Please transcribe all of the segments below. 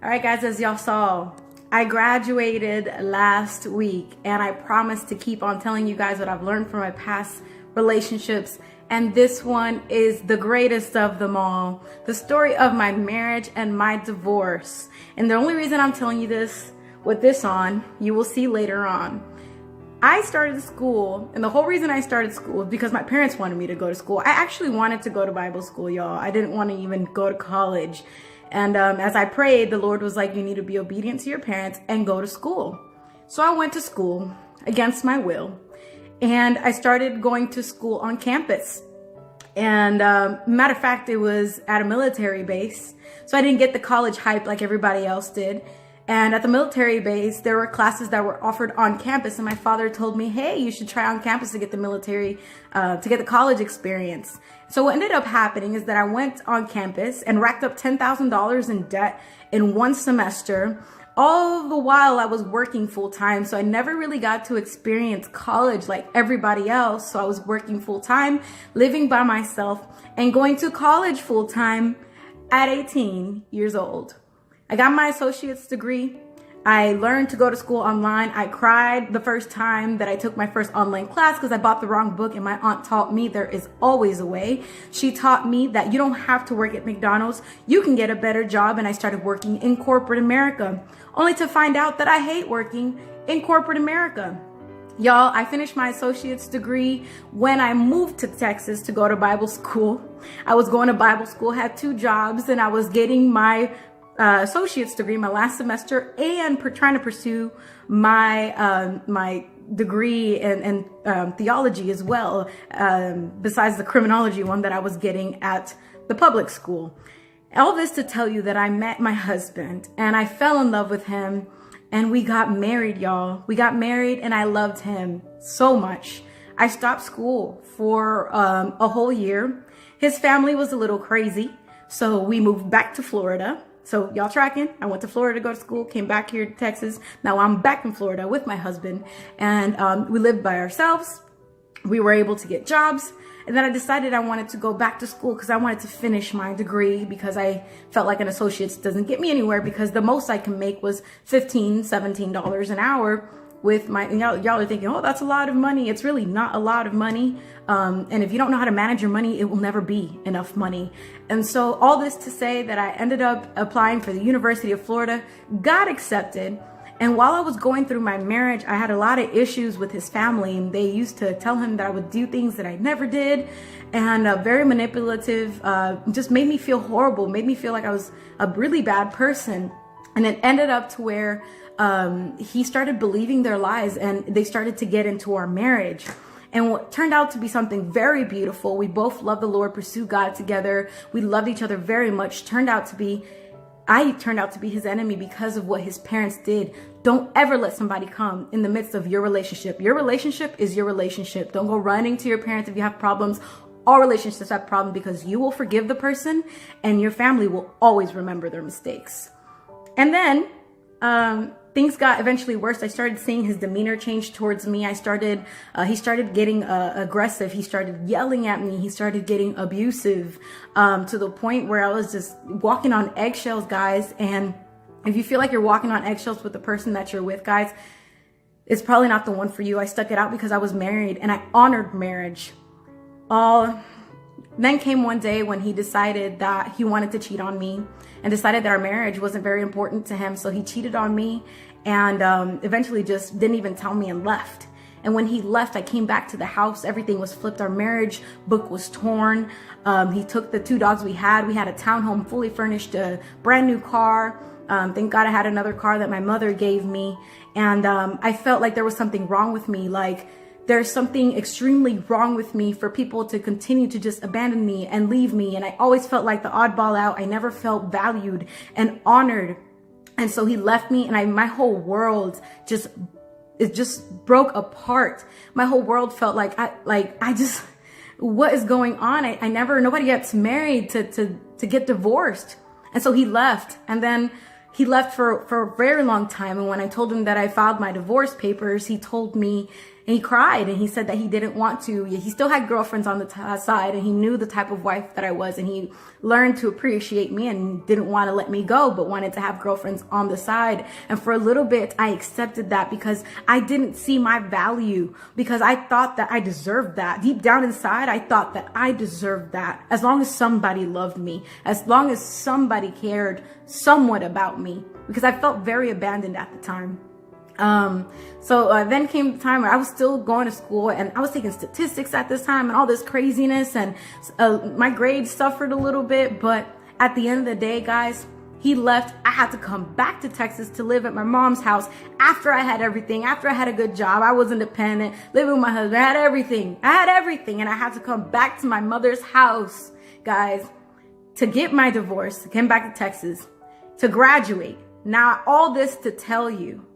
All right, guys, as y'all saw, I graduated last week, and I promised to keep on telling you guys what I've learned from my past relationships. And this one is the greatest of them all. The story of my marriage and my divorce. And the only reason I'm telling you this with this on, you will see later on. I started school, and the whole reason I started school is because my parents wanted me to go to school. I actually wanted to go to Bible school, y'all. I didn't want to even go to college. And as I prayed, the Lord was like, you need to be obedient to your parents and go to school. So I went to school against my will. And I started going to school on campus. And matter of fact, it was at a military base. So I didn't get the college hype like everybody else did. And at the military base, there were classes that were offered on campus. And my father told me, hey, you should try on campus to get the military, to get the college experience. So what ended up happening is that I went on campus and racked up $10,000 in debt in one semester. All the while I was working full time. So I never really got to experience college like everybody else. So I was working full time, living by myself, and going to college full time at 18 years old. I got my associate's degree. I learned to go to school online. I cried the first time that I took my first online class because I bought the wrong book, and my aunt taught me there is always a way. She taught me that you don't have to work at McDonald's. You can get a better job, and I started working in corporate America, only to find out that I hate working in corporate America. Y'all, I finished my associate's degree when I moved to Texas to go to Bible school. I was going to Bible school, had 2 jobs, and I was getting my associate's degree my last semester and trying to pursue my my degree in theology as well, besides the criminology one that I was getting at the public school. All this to tell you that I met my husband and I fell in love with him, and we got married, y'all. We got married and I loved him so much. I stopped school for a whole year. His family was a little crazy, so we moved back to Florida. So y'all tracking? I went to Florida to go to school, came back here to Texas. Now I'm back in Florida with my husband, and we lived by ourselves. We were able to get jobs. And then I decided I wanted to go back to school because I wanted to finish my degree, because I felt like an associate's doesn't get me anywhere, because the most I can make was $15, $17 an hour with my, and y'all are thinking, oh, that's a lot of money. It's really not a lot of money. And if you don't know how to manage your money, it will never be enough money. And so all this to say that I ended up applying for the University of Florida, got accepted. And while I was going through my marriage, I had a lot of issues with his family, and they used to tell him that I would do things that I never did, and very manipulative, just made me feel horrible, made me feel like I was a really bad person. And it ended up to where he started believing their lies, and they started to get into our marriage. And what turned out to be something very beautiful, we both loved the Lord, pursued God together. We loved each other very much. I turned out to be his enemy because of what his parents did. Don't ever let somebody come in the midst of your relationship. Your relationship is your relationship. Don't go running to your parents if you have problems. All relationships have problems, because you will forgive the person and your family will always remember their mistakes. And then things got eventually worse. I started seeing his demeanor change towards me. He started getting aggressive. He started yelling at me. He started getting abusive, to the point where I was just walking on eggshells, guys. And if you feel like you're walking on eggshells with the person that you're with, guys, it's probably not the one for you. I stuck it out because I was married and I honored marriage. Then came one day when he decided that he wanted to cheat on me, and decided that our marriage wasn't very important to him. So he cheated on me, and eventually just didn't even tell me and left. And when he left, I came back to the house. Everything was flipped. Our marriage book was torn. He took the 2 dogs we had. We had a townhome, fully furnished, a brand new car. Thank God I had another car that my mother gave me. And I felt like there was something wrong with me. Like, there's something extremely wrong with me for people to continue to just abandon me and leave me. And I always felt like the oddball out. I never felt valued and honored. And so he left me, and my whole world just broke apart. My whole world felt like what is going on? Nobody gets married to get divorced. And so he left, and then he left for a very long time. And when I told him that I filed my divorce papers, he told me And he cried and he said that he didn't want to. He still had girlfriends on the side, and he knew the type of wife that I was, and he learned to appreciate me and didn't want to let me go, but wanted to have girlfriends on the side. And for a little bit, I accepted that because I didn't see my value, because I thought that I deserved that. Deep down inside, I thought that I deserved that. As long as somebody loved me, as long as somebody cared somewhat about me, because I felt very abandoned at the time. So then came the time where I was still going to school, and I was taking statistics at this time and all this craziness, and my grades suffered a little bit. But at the end of the day, guys, he left. I had to come back to Texas to live at my mom's house after I had everything, after I had a good job. I was independent, living with my husband. I had everything, and I had to come back to my mother's house, guys, to get my divorce, came back to Texas, to graduate. Now, all this to tell you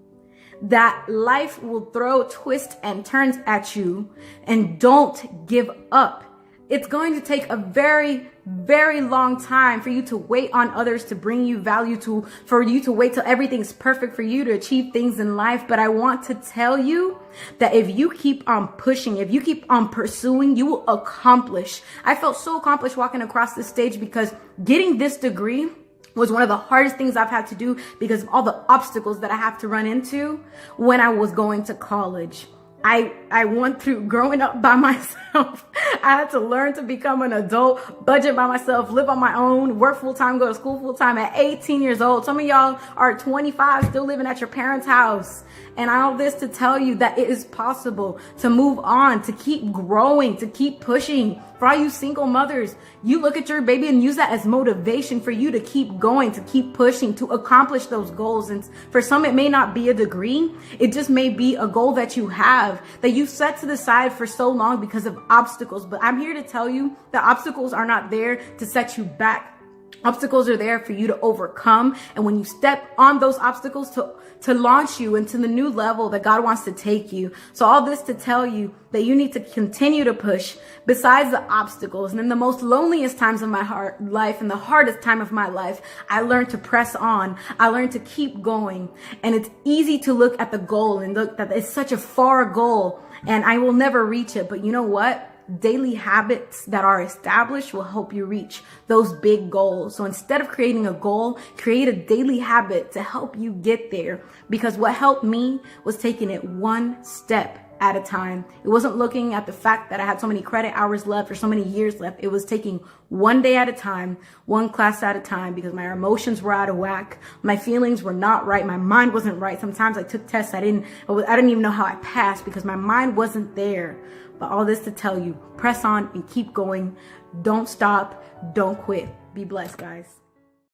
that life will throw twists and turns at you, and don't give up. It's going to take a very, very long time for you to wait on others to bring you value, for you to wait till everything's perfect for you to achieve things in life. But I want to tell you that if you keep on pushing, if you keep on pursuing, you will accomplish. I felt so accomplished walking across the stage because getting this degree was one of the hardest things I've had to do because of all the obstacles that I have to run into when I was going to college. I went through growing up by myself. I had to learn to become an adult, budget by myself, live on my own, work full time, go to school full time at 18 years old. Some of y'all are 25, still living at your parents' house. And all this to tell you that it is possible to move on, to keep growing, to keep pushing. For all you single mothers, you look at your baby and use that as motivation for you to keep going, to keep pushing, to accomplish those goals. And for some, it may not be a degree. It just may be a goal that you have, that you set to the side for so long because of obstacles. But I'm here to tell you that obstacles are not there to set you back. Obstacles are there for you to overcome. And when you step on those obstacles to launch you into the new level that God wants to take you. So all this to tell you that you need to continue to push besides the obstacles. And in the most loneliest times of my life and the hardest time of my life, I learned to press on. I learned to keep going. And it's easy to look at the goal and look that it's such a far goal and I will never reach it. But you know what? Daily habits that are established will help you reach those big goals. So instead of creating a goal, create a daily habit to help you get there. Because what helped me was taking it one step at a time. It wasn't looking at the fact that I had so many credit hours left or so many years left. It was taking one day at a time, one class at a time, because my emotions were out of whack. My feelings were not right. My mind wasn't right. Sometimes I took tests. I didn't even know how I passed because my mind wasn't there. But all this to tell you, press on and keep going. Don't stop. Don't quit. Be blessed, guys.